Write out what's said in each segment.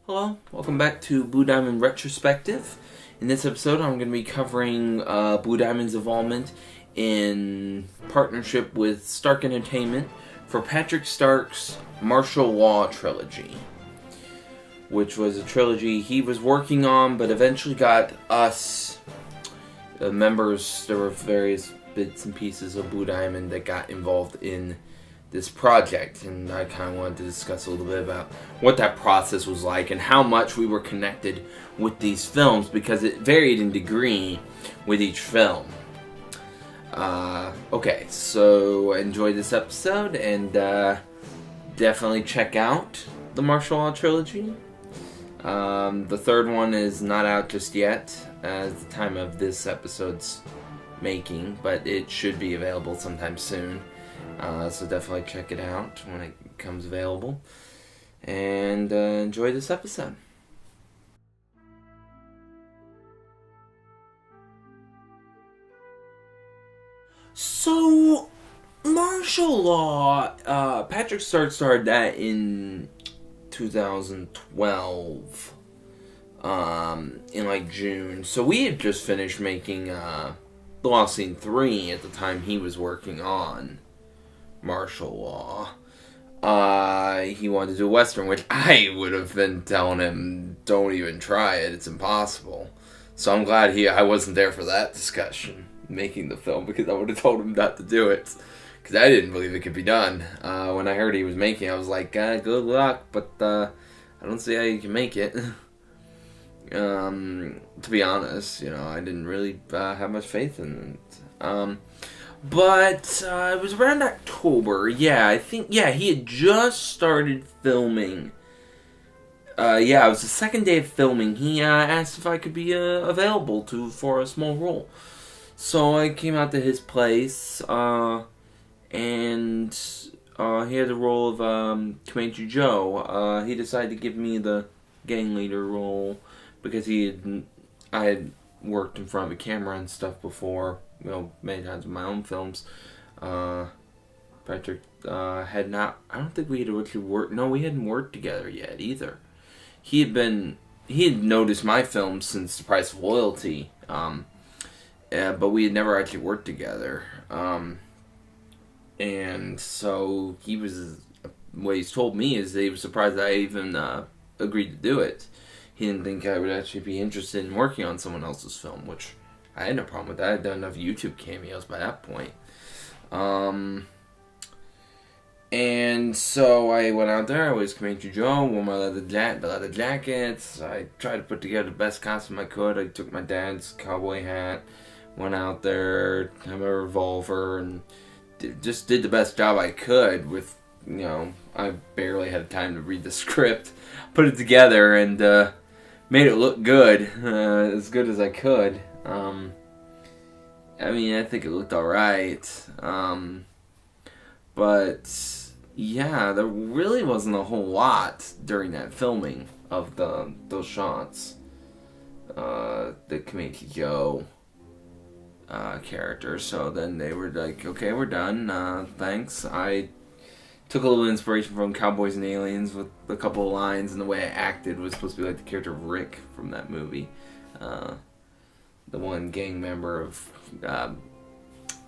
Hello, welcome back to Blue Diamond Retrospective. In this episode, I'm going to be covering Blue Diamond's involvement in partnership with Stark Entertainment for Patrick Stark's Marshal Law trilogy, which was a trilogy he was working on, but eventually got us, members. There were various bits and pieces of Blue Diamond that got involved in this project, and I kind of wanted to discuss a little bit about what that process was like and how much we were connected with these films, because it varied in degree with each film. Okay, so enjoy this episode, and definitely check out the Marshal Law trilogy. The third one is not out just yet at the time of this episode's making, but it should be available sometime soon. So definitely check it out when it becomes available. And enjoy this episode. So, Marshal Law, Patrick Stark started that in 2012, in like June. So we had just finished making The Lost Scene 3 at the time he was working on Marshal Law. He wanted to do a Western, which I would have been telling him, don't even try it, it's impossible. So I'm glad I wasn't there for that discussion, making the film, because I would have told him not to do it. Because I didn't believe it could be done. When I heard he was making it, I was like, good luck, but I don't see how you can make it. To be honest, I didn't really have much faith in it. But it was around October. I think he had just started filming. It was the second day of filming. He asked if I could be available for a small role. So I came out to his place, and he had the role of Comanche Joe. He decided to give me the gang leader role because I had worked in front of a camera and stuff before, many times in my own films. Patrick had not, I don't think we had actually worked, no, we hadn't worked together yet either. He had noticed my films since The Price of Loyalty, but we had never actually worked together. And so what he's told me is that he was surprised that I even agreed to do it. He didn't think I would actually be interested in working on someone else's film, which I had no problem with that. I had done enough YouTube cameos by that point. And so I went out there. I was Comanche Joe, wore my leather jackets. I tried to put together the best costume I could. I took my dad's cowboy hat, went out there, had my revolver, and just did the best job I could with, I barely had time to read the script, put it together, and made it look good, as good as I could. I think it looked alright. But, there really wasn't a whole lot during that filming of those shots. The Comanche Joe character. So then they were like, okay, we're done. Thanks. I took a little inspiration from Cowboys and Aliens with a couple of lines, and the way I acted was supposed to be like the character Rick from that movie. The one gang member of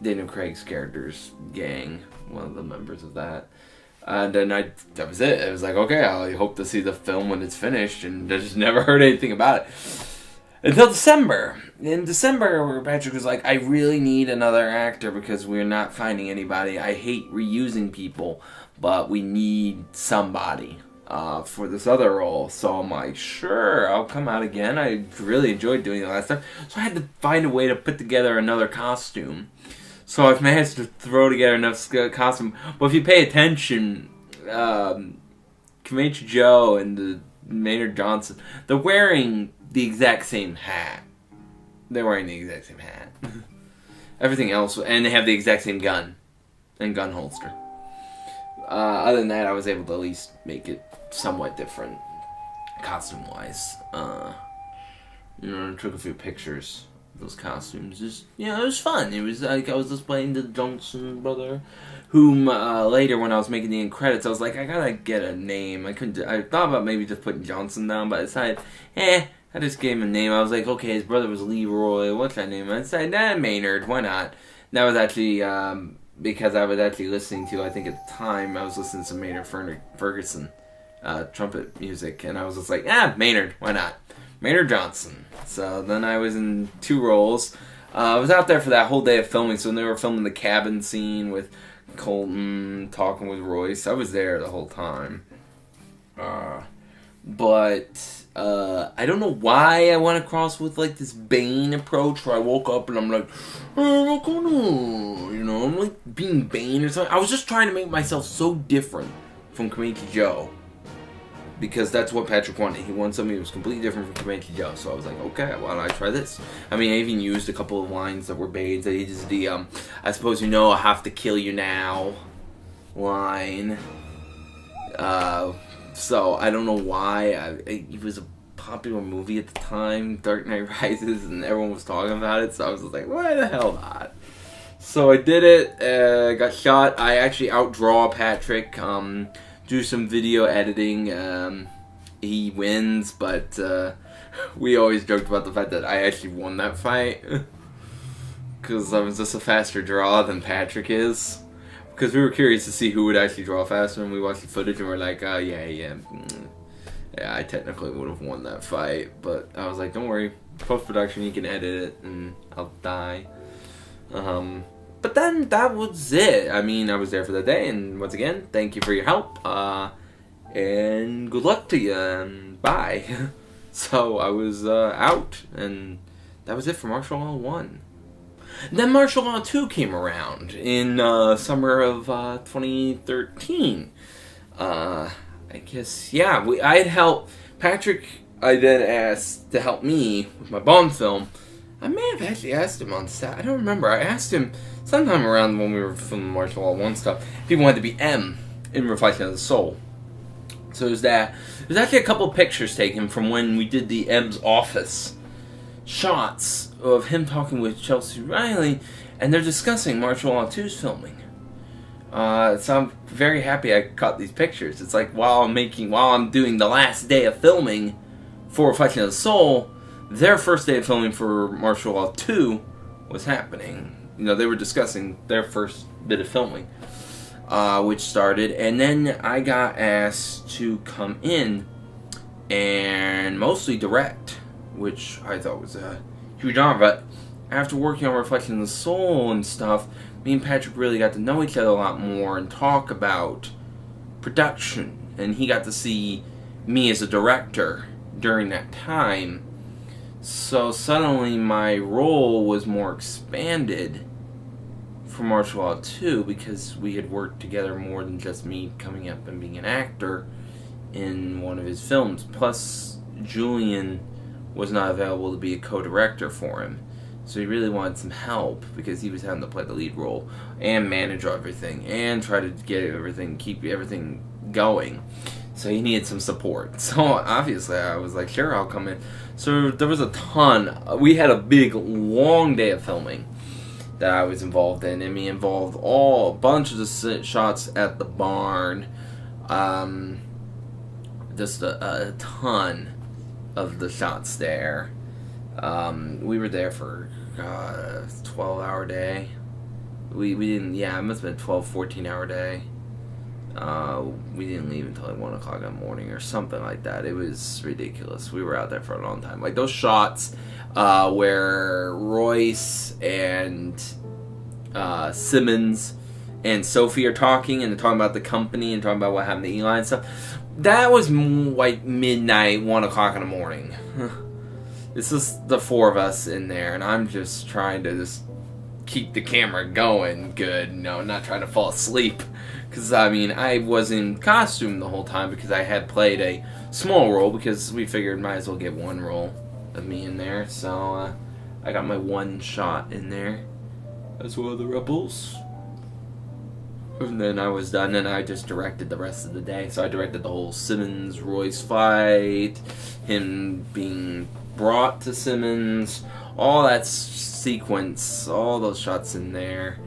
Daniel Craig's character's gang, one of the members of that. And then that was it. It was like, okay, I hope to see the film when it's finished, and I just never heard anything about it. Until December. In December, where Patrick was like, I really need another actor because we're not finding anybody. I hate reusing people, but we need somebody for this other role. So I'm like, sure, I'll come out again. I really enjoyed doing it last time. So I had to find a way to put together another costume. So I've managed to throw together enough costume. But if you pay attention, Comanche Joe and Maynard Johnson, they're wearing the exact same hat. They're wearing the exact same hat. Everything else, and they have the exact same gun and gun holster. Other than that, I was able to at least make it somewhat different, costume-wise. I took a few pictures those costumes. Just, it was fun. It was like I was just playing the Johnson brother, whom later when I was making the end credits, I was like, I gotta get a name. I thought about maybe just putting Johnson down, but I decided, I just gave him a name. I was like, okay, his brother was Leroy. What's that name? I decided, Maynard. Why not? And that was actually because I was actually listening to, I think at the time, I was listening to some Maynard Ferguson trumpet music, and I was just like, Maynard, why not? Maynard Johnson. So then I was in 2 roles. I was out there for that whole day of filming, so when they were filming the cabin scene with Colton talking with Royce, I was there the whole time. But I don't know why I went across with like this Bane approach where I woke up and I'm like, I'm like being Bane or something. I was just trying to make myself so different from Comanche Joe. Because that's what Patrick wanted. He wanted something that was completely different from Comanche Joe. So I was like, okay, why don't I try this? I mean, I even used a couple of lines that were Bane's. I used the, I suppose you know I have to kill you now line. So I don't know why. It was a popular movie at the time, Dark Knight Rises, and everyone was talking about it. So I was just like, why the hell not? So I did it. Got shot. I actually outdraw Patrick. Do some video editing. He wins, but we always joked about the fact that I actually won that fight because I was just a faster draw than Patrick is. Because we were curious to see who would actually draw faster, and we watched the footage and we're like, yeah, I technically would have won that fight, but I was like, don't worry, post-production, you can edit it, and I'll die. But then that was it. I mean, I was there for the day, and once again, thank you for your help, and good luck to you, and bye. So I was out, and that was it for Marshal Law 1. Then Marshal Law 2 came around in summer of 2013. I guess, I had helped Patrick. I then asked to help me with my Bond film. I may have actually asked him on set. I don't remember. I asked him sometime around when we were filming Marshal Law 1 stuff. He wanted to be M in Reflection of the Soul. So there's that. There's actually a couple pictures taken from when we did the M's office shots of him talking with Chelsea Riley, and they're discussing Marshal Law 2's filming. So I'm very happy I caught these pictures. It's like while I'm doing the last day of filming for Reflection of the Soul, their first day of filming for Marshal Law 2 was happening. They were discussing their first bit of filming, which started, and then I got asked to come in and mostly direct, which I thought was a huge honor. But after working on Reflection of the Soul and stuff, me and Patrick really got to know each other a lot more and talk about production. And he got to see me as a director during that time. So suddenly my role was more expanded for Marshal Law 2 because we had worked together more than just me coming up and being an actor in one of his films. Plus, Julian was not available to be a co-director for him. So he really wanted some help because he was having to play the lead role and manage everything and try to get everything, keep everything going. So he needed some support. So obviously I was like, sure, I'll come in. So there was a ton. We had a big, long day of filming that I was involved in. And me involved a bunch of the shots at the barn. Just a ton of the shots there. We were there for a 12-hour day. We didn't, it must have been a 12, 14-hour day. We didn't leave until like 1 o'clock in the morning or something like that. It was ridiculous. We were out there for a long time. Like those shots where Royce and Simmons and Sophie are talking, and they're talking about the company and talking about what happened to Eli and stuff. That was like midnight, 1 o'clock in the morning. This is the 4 of us in there, and I'm just trying to just keep the camera going good, not trying to fall asleep. Because, I was in costume the whole time because I had played a small role because we figured might as well get one role of me in there. So, I got my one shot in there as well as the Rebels. And then I was done, and I just directed the rest of the day. So I directed the whole Simmons-Royce fight, him being brought to Simmons, all that sequence, all those shots in there.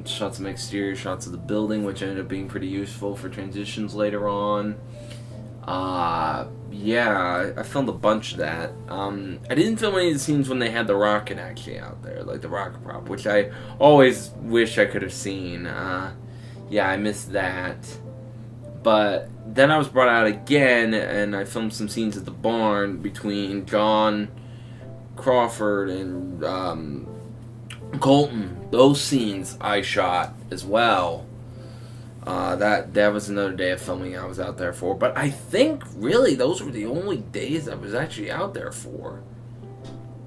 Shots of exterior, shots of the building, which ended up being pretty useful for transitions later on. Yeah, I filmed a bunch of that. I didn't film any of the scenes when they had the rocket actually out there, like the rocket prop, which I always wish I could have seen. Yeah, I missed that. But then I was brought out again, and I filmed some scenes at the barn between John Crawford and Colton. Those scenes I shot as well. That was another day of filming I was out there for. But I think, really, those were the only days I was actually out there for.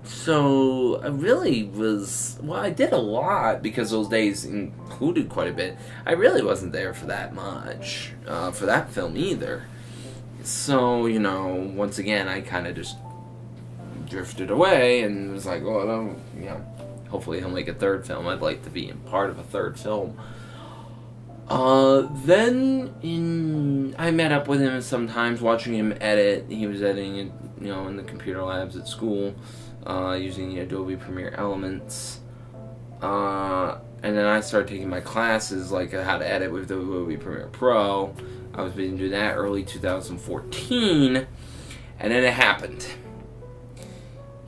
So, I really was... Well, I did a lot because those days included quite a bit. I really wasn't there for that much, for that film either. So, once again, I kind of just drifted away and was like, well, I don't, hopefully he'll make a third film. I'd like to be in part of a third film. Then I met up with him sometimes, watching him edit. He was editing it, in the computer labs at school, using the Adobe Premiere Elements. And then I started taking my classes, like how to edit with the Adobe Premiere Pro. I was beginning to do that early 2014, and then it happened.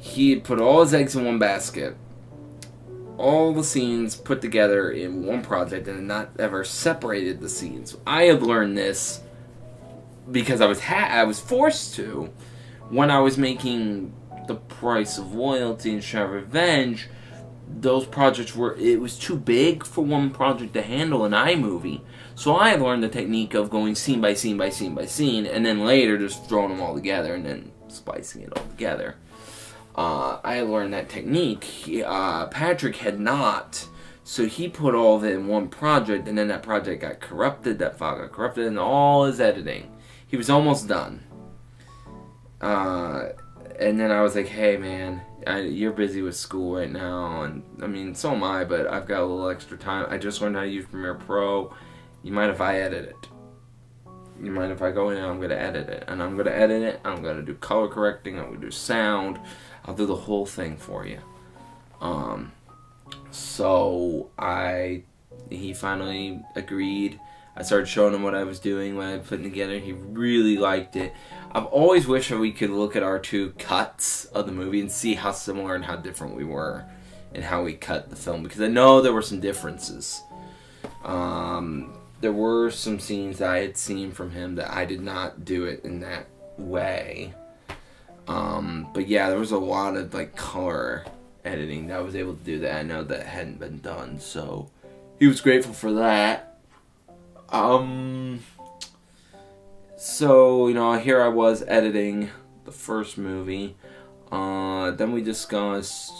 He had put all his eggs in one basket. All the scenes put together in one project and not ever separated the scenes. I had learned this because I was forced to when I was making The Price of Loyalty and Shadow Revenge. Those projects it was too big for one project to handle in iMovie. So I learned the technique of going scene by scene by scene by scene, and then later just throwing them all together and then splicing it all together. I learned that technique. Patrick had not. So he put all of it in one project, and then that project got corrupted, that file got corrupted, and all his editing. He was almost done. And then I was like, hey man, you're busy with school right now, and I mean, so am I, but I've got a little extra time. I just learned how to use Premiere Pro. You mind if I edit it? You mind if I go in and I'm going to edit it? And I'm going to edit it, I'm going to do color correcting, I'm going to do sound. I'll do the whole thing for you. So he finally agreed. I started showing him what I was doing, what I was putting together. He really liked it. I've always wished that we could look at our two cuts of the movie and see how similar and how different we were in how we cut the film, because I know there were some differences. There were some scenes that I had seen from him that I did not do it in that way. But yeah, there was a lot of color editing that I was able to do that I know that hadn't been done, so he was grateful for that. So, here I was editing the first movie. Then we discussed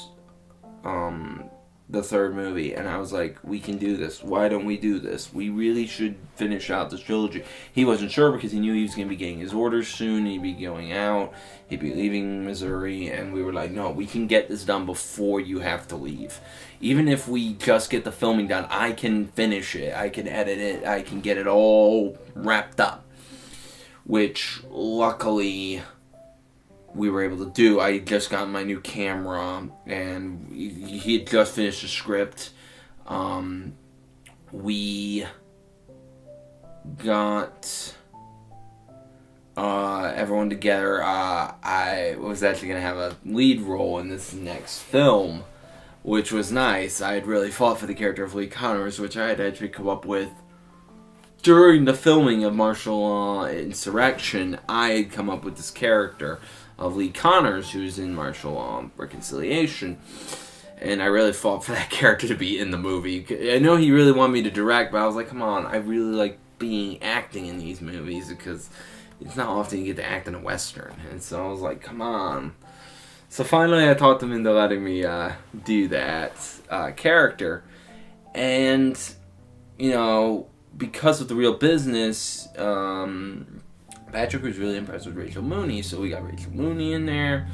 the third movie, and I was like, we can do this. Why don't we do this? We really should finish out this trilogy. He wasn't sure because he knew he was going to be getting his orders soon. He'd be going out. He'd be leaving Missouri, and we were like, no, we can get this done before you have to leave. Even if we just get the filming done, I can finish it. I can edit it. I can get it all wrapped up. Which, luckily, we were able to do. I had just gotten my new camera, and he had just finished the script. We got everyone together. I was actually going to have a lead role in this next film, which was nice. I had really fought for the character of Lee Connors, which I had actually come up with during the filming of Marshal Law Insurrection. I had come up with this character of Lee Connors, who's in Marshal Law Reconciliation, and I really fought for that character to be in the movie. I know he really wanted me to direct, but I was like, come on, I really like acting in these movies, because it's not often you get to act in a Western, and so I was like, come on. So finally I talked him into letting me do that character, and, because of the real business, Patrick was really impressed with Rachel Mooney, so we got Rachel Mooney in there.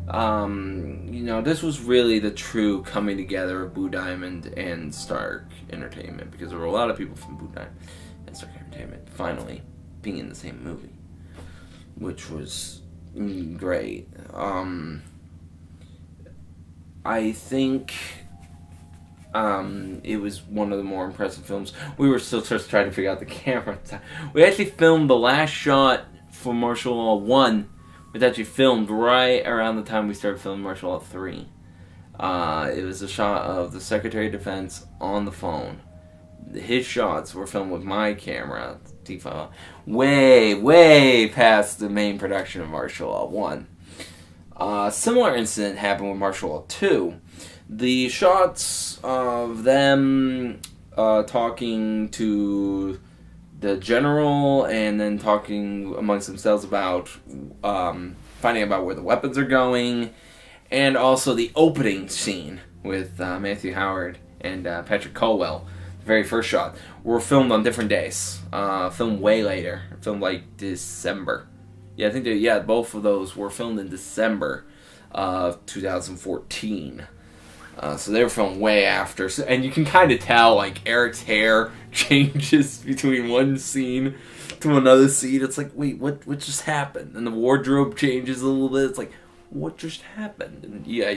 This was really the true coming together of Blue Diamond and Stark Entertainment, because there were a lot of people from Blue Diamond and Stark Entertainment finally being in the same movie, which was great. I think it was one of the more impressive films. We were still just trying to figure out the camera time. We actually filmed the last shot for Marshal Law 1. It was actually filmed right around the time we started filming Marshal Law 3. It was a shot of the Secretary of Defense on the phone. His shots were filmed with my camera, T5, way past the main production of Marshal Law 1. Similar incident happened with Marshal Law 2. The shots of them talking to the general and then talking amongst themselves about finding out where the weapons are going, and also the opening scene with Matthew Howard and Patrick Colwell, the very first shot, were filmed on different days. Filmed way later. Filmed like December. Yeah, I think both of those were filmed in December of 2014. So they were filmed way after. So, and you can kind of tell, like, Eric's hair changes between one scene to another scene. It's like, wait, what just happened? And the wardrobe changes a little bit. It's like, what just happened? And yeah,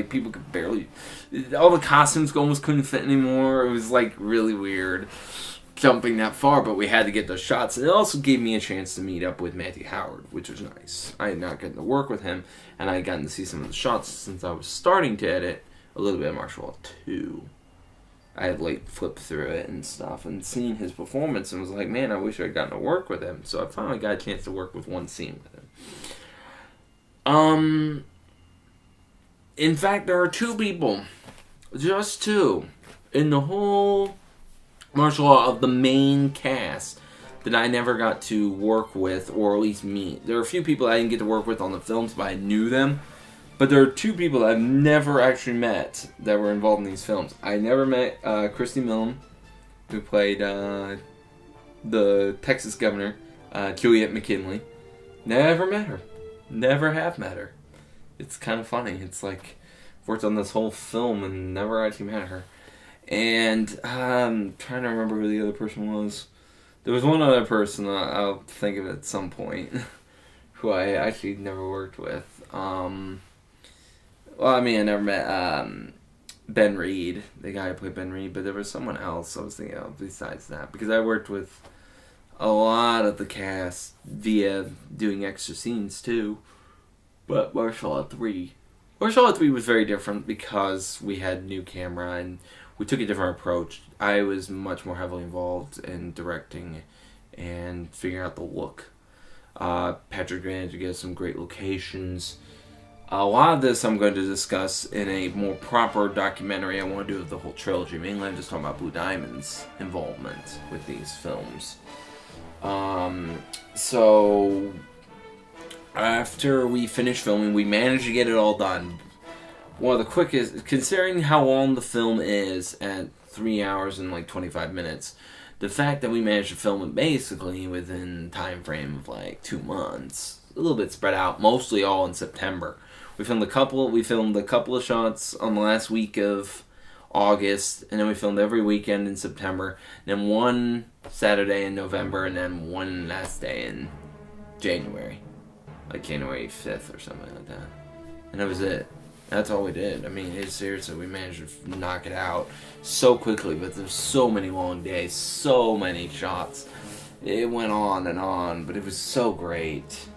people could barely... All the costumes almost couldn't fit anymore. It was, like, really weird jumping that far, but we had to get those shots. And it also gave me a chance to meet up with Matthew Howard, which was nice. I had not gotten to work with him, and I had gotten to see some of the shots since I was starting to edit a little bit of Marshal Law 2. I had flipped through it and stuff and seen his performance and was like, man, I wish I had gotten to work with him. So I finally got a chance to work with one scene with him. In fact, there are two people, just two, in the whole Marshal Law of the main cast that I never got to work with, or at least meet. There are a few people I didn't get to work with on the films, but I knew them. But there are two people that I've never actually met that were involved in these films. I never met Christy Millam, who played the Texas governor, Juliet McKinley. Never met her. Never have met her. It's kind of funny. It's like, I've worked on this whole film and never actually met her. And I'm trying to remember who the other person was. There was one other person I'll think of at some point who I actually never worked with. Well, I mean, I never met Ben Reed, the guy who played Ben Reed, but there was someone else I was thinking of besides that, because I worked with a lot of the cast via doing extra scenes too. But Marshal Law 3 was very different because we had new camera and we took a different approach. I was much more heavily involved in directing and figuring out the look. Patrick managed to get some great locations. A lot of this I'm going to discuss in a more proper documentary I want to do of the whole trilogy. Mainly I'm just talking about Blue Diamond's involvement with these films. So after we finished filming, we managed to get it all done. One of the quickest, considering how long the film is at 3 hours and like 25 minutes, the fact that we managed to film it basically within the time frame of like 2 months, a little bit spread out, mostly all in September. We filmed a couple of shots on the last week of August, and then we filmed every weekend in September, and then one Saturday in November, and then one last day in January. Like January 5th or something like that. And that was it. That's all we did. I mean, seriously, we managed to knock it out so quickly, but there's so many long days, so many shots. It went on, but it was so great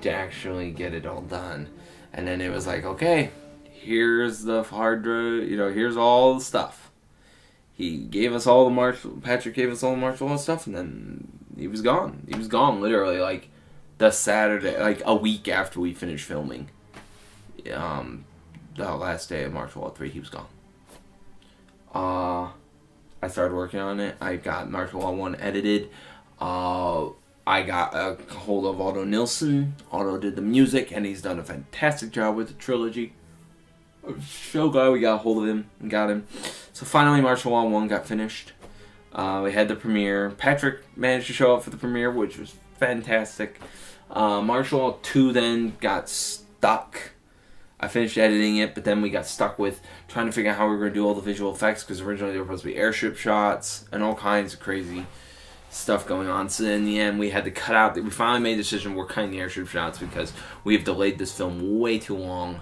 to actually get it all done. And then it was like, okay, here's the hard drive, here's all the stuff. Patrick gave us all the Marshal Law stuff, and then he was gone. He was gone literally like the Saturday, like a week after we finished filming. The last day of Marshal Law 3, he was gone. I started working on it. I got Marshal Law 1 edited. I got a hold of Otto Nilsson. Otto did the music, and he's done a fantastic job with the trilogy. I'm so glad we got a hold of him and got him. So finally, Marshal Law 1 got finished. We had the premiere. Patrick managed to show up for the premiere, which was fantastic. Marshal Law 2 then got stuck. I finished editing it, but then we got stuck with trying to figure out how we were going to do all the visual effects, because originally they were supposed to be airship shots and all kinds of crazy stuff going on. So in the end, we had to cut out. We finally made the decision we're cutting the airship shots because we have delayed this film way too long.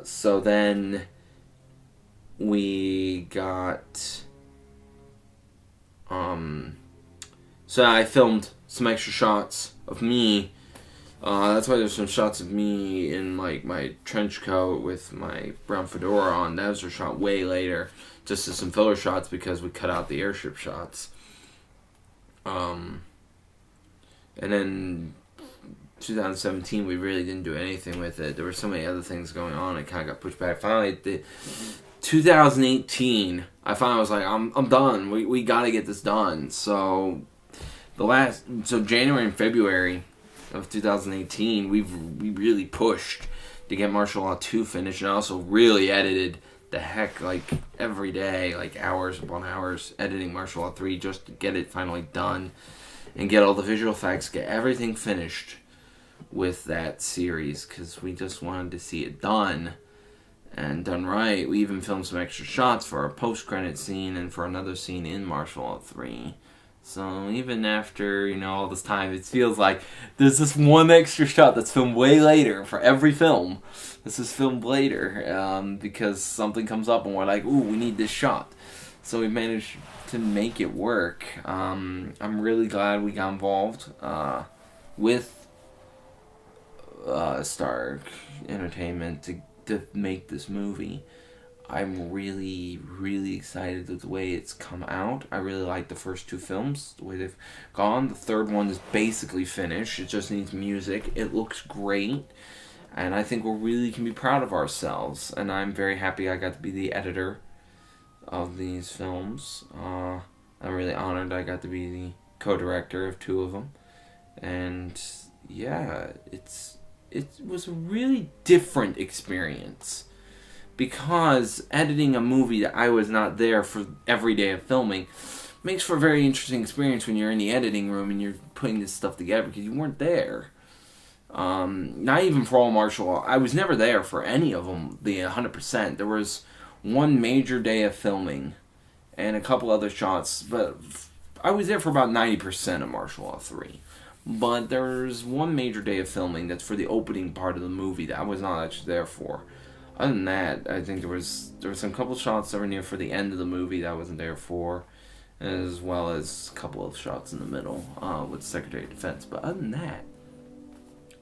So then we got... So I filmed some extra shots of me. That's why there's some shots of me in like my trench coat with my brown fedora on. Those were shot way later, just as some filler shots because we cut out the airship shots. And then 2017 we really didn't do anything with it. There were so many other things going on. It kind of got pushed back. Finally, 2018, I finally was like, I'm done. We got to get this done. So January and February of 2018, we really pushed to get Marshal Law 2 finished, and also really edited the heck, like every day, like hours upon hours, editing Marshal Law 3 just to get it finally done and get all the visual effects, get everything finished with that series, because we just wanted to see it done and done right. We even filmed some extra shots for our post-credit scene and for another scene in Marshal Law 3. So even after, all this time, it feels like there's this one extra shot that's filmed way later for every film. This is filmed later because something comes up and we're like, ooh, we need this shot. So we managed to make it work. I'm really glad we got involved with Stark Entertainment to make this movie. I'm really, really excited with the way it's come out. I really like the first 2 films, the way they've gone. The third one is basically finished. It just needs music. It looks great. And I think we really can be proud of ourselves. And I'm very happy I got to be the editor of these films. I'm really honored I got to be the co-director of 2 of them. And yeah, it was a really different experience. Because editing a movie that I was not there for every day of filming makes for a very interesting experience when you're in the editing room and you're putting this stuff together because you weren't there. Not even for all Marshal Law. I was never there for any of them, the 100%. There was one major day of filming and a couple other shots, but I was there for about 90% of Marshal Law 3. But there's one major day of filming that's for the opening part of the movie that I was not actually there for. Other than that, I think there were some couple shots that were near for the end of the movie that I wasn't there for, as well as a couple of shots in the middle with the Secretary of Defense. But other than that,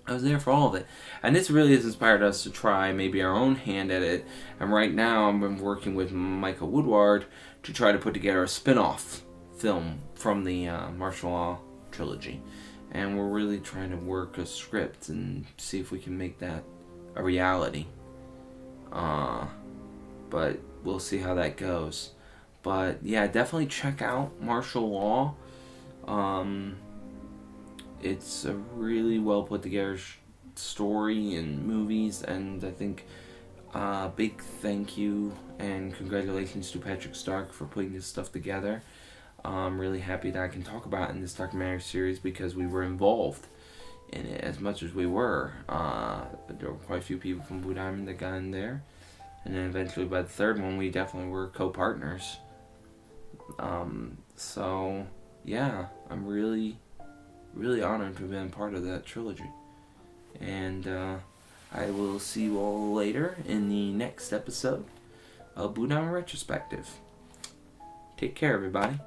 I was there for all of it. And this really has inspired us to try maybe our own hand at it. And right now, I'm working with Michael Woodward to try to put together a spin-off film from the Marshal Law trilogy. And we're really trying to work a script and see if we can make that a reality. But we'll see how that goes. But yeah, definitely check out Marshal Law. It's a really well put together story and movies, and I think big thank you and congratulations to Patrick Stark for putting this stuff together. I'm really happy that I can talk about it in this documentary series because we were involved in it as much as we were. But there were quite a few people from Blue Diamond that got in there. And then eventually by the third one, we definitely were co-partners. So, yeah, I'm really, really honored to have been part of that trilogy. And I will see you all later in the next episode of Blue Diamond Retrospective. Take care, everybody.